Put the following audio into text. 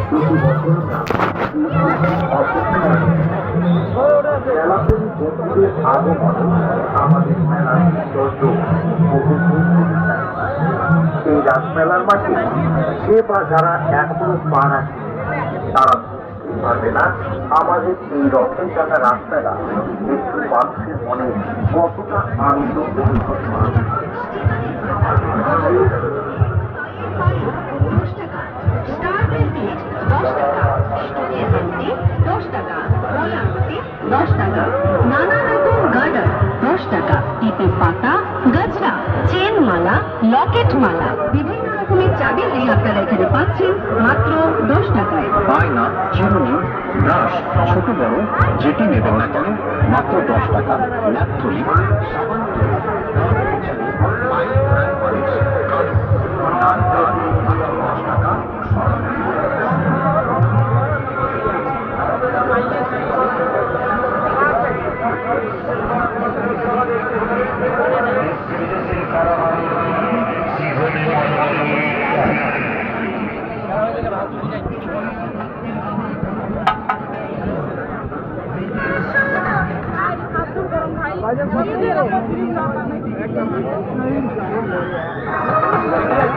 প্রতি বছর মেলাপ্রেমী বন্ধুদের আগমনে আমাদের মেলার এই রাসমেলার মাঠে যে বা যারা এখনো পা রাখে তারা পারবে না আমাদের এই রথের টাকা রাসমেলা একটু মানুষের মনে কতটা আনন্দ অনুভব করে। নানা রকম গার্ডার 10 টাকা, টিপের পাতা, গাছরা, চেন মালা, লকেট মালা, বিভিন্ন রকমের চাবি আপনারা এখানে পাচ্ছেন মাত্র 10 টাকায়। বায়না, চিরুনি, ব্রাশ, ছোট বড় যেটি নেবেন না কেন মাত্র 10 টাকা। ল্যাপথলি, সাবান, ভাই